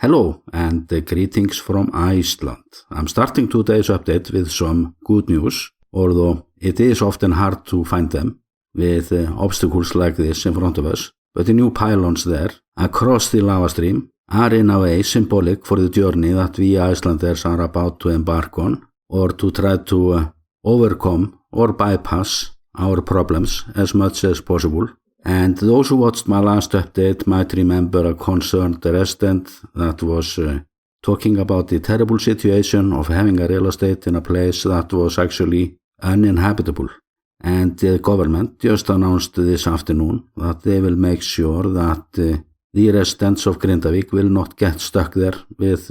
Hello and greetings from Iceland. I'm starting today's update with some good news, although it is often hard to find them with obstacles like this in front of us. But the new pylons there across the lava stream are in a way symbolic for the journey that we Icelanders are about to embark on, or to try to overcome or bypass our problems as much as possible. And those who watched my last update might remember a concerned resident that was talking about the terrible situation of having a real estate in a place that was actually uninhabitable. And the government just announced this afternoon that they will make sure that the residents of Grindavik will not get stuck there with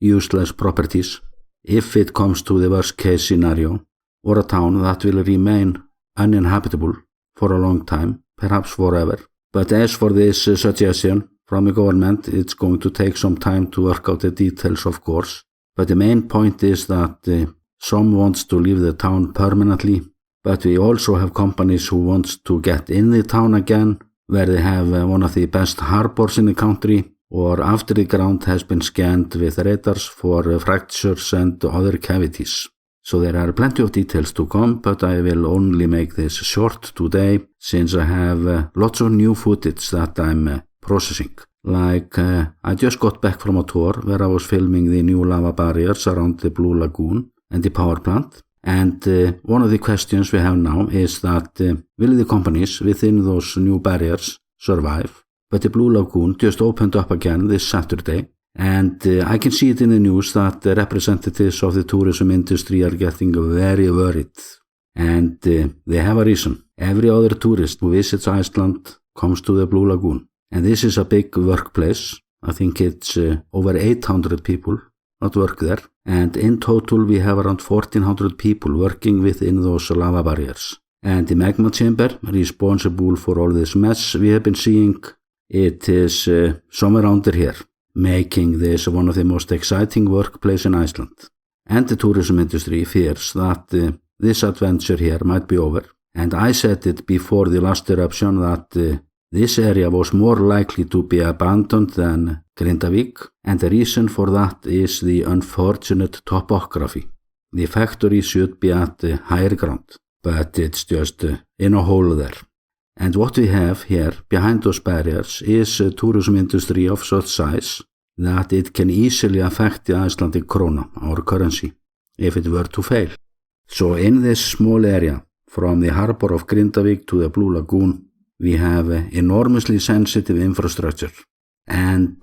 useless properties if it comes to the worst case scenario, or a town that will remain uninhabitable for a long time, perhaps forever. But as for this suggestion from the government, it's going to take some time to work out the details, of course. But the main point is that some wants to leave the town permanently, but we also have companies who wants to get in the town again, where they have one of the best harbors in the country, or after the ground has been scanned with radars for fractures and other cavities. So there are plenty of details to come, but I will only make this short today, since I have lots of new footage that I'm processing. Like, I just got back from a tour where I was filming the new lava barriers around the Blue Lagoon and the power plant. And one of the questions we have now is that will the companies within those new barriers survive? But the Blue Lagoon just opened up again this Saturday. And I can see it in the news that the representatives of the tourism industry are getting very worried. And they have a reason. Every other tourist who visits Iceland comes to the Blue Lagoon. And this is a big workplace. I think it's over 800 people that work there. And in total we have around 1,400 people working within those lava barriers. And the magma chamber, responsible for all this mess we have been seeing, it is somewhere under here, making this one of the most exciting workplaces in Iceland. And the tourism industry fears that this adventure here might be over. And I said it before the last eruption that this area was more likely to be abandoned than Grindavik, and the reason for that is the unfortunate topography. The factory should be at the higher ground, but it's just in a hole there. And what we have here behind those barriers is a tourism industry of such size that it can easily affect the Icelandic krona, our currency, if it were to fail. So in this small area, from the harbor of Grindavik to the Blue Lagoon, we have enormously sensitive infrastructure. And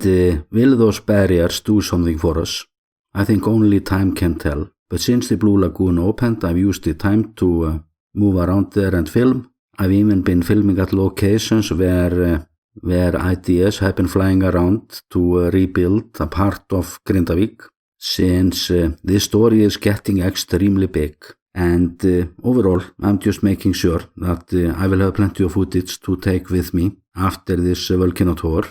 will those barriers do something for us? I think only time can tell. But since the Blue Lagoon opened, I've used the time to move around there and film. I've even been filming at locations where ideas have been flying around to rebuild a part of Grindavik, since this story is getting extremely big. And overall, I'm just making sure that I will have plenty of footage to take with me after this Volcano tour.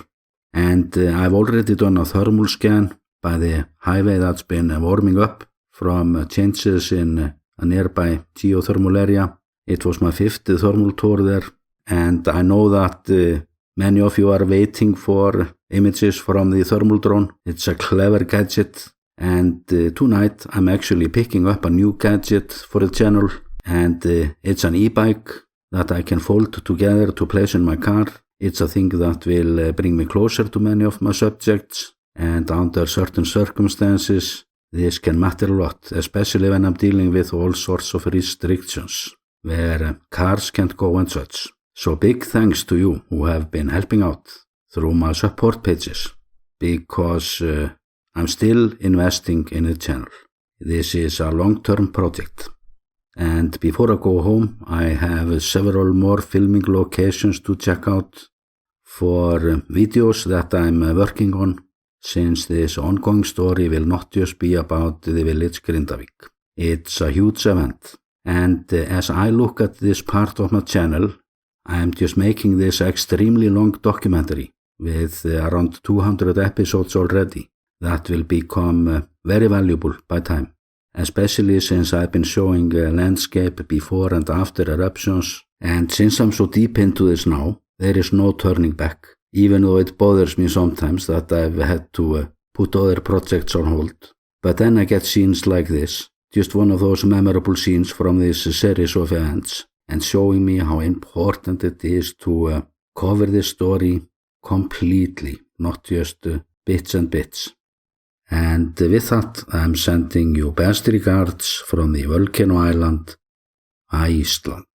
And I've already done a thermal scan by the highway that's been warming up from changes in a nearby geothermal area. It was my 5th thermal tour there, and I know that many of you are waiting for images from the thermal drone. It's a clever gadget, and tonight I'm actually picking up a new gadget for the channel, and it's an e-bike that I can fold together to place in my car. It's a thing that will bring me closer to many of my subjects, and under certain circumstances this can matter a lot, especially when I'm dealing with all sorts of restrictions, where cars can't go and such. So big thanks to you who have been helping out through my support pages, because I'm still investing in the channel. This is a long-term project. And before I go home, I have several more filming locations to check out for videos that I'm working on, since this ongoing story will not just be about the village Grindavik. It's a huge event. And as I look at this part of my channel, I'm just making this extremely long documentary with around 200 episodes already that will become very valuable by time, especially since I've been showing landscape before and after eruptions, and since I'm so deep into this now, there is no turning back, even though it bothers me sometimes that I've had to put other projects on hold. But then I get scenes like this, just one of those memorable scenes from this series of events, and showing me how important it is to cover this story completely, not just bits and bits. And with that, I'm sending you best regards from the Volcano Island, Iceland.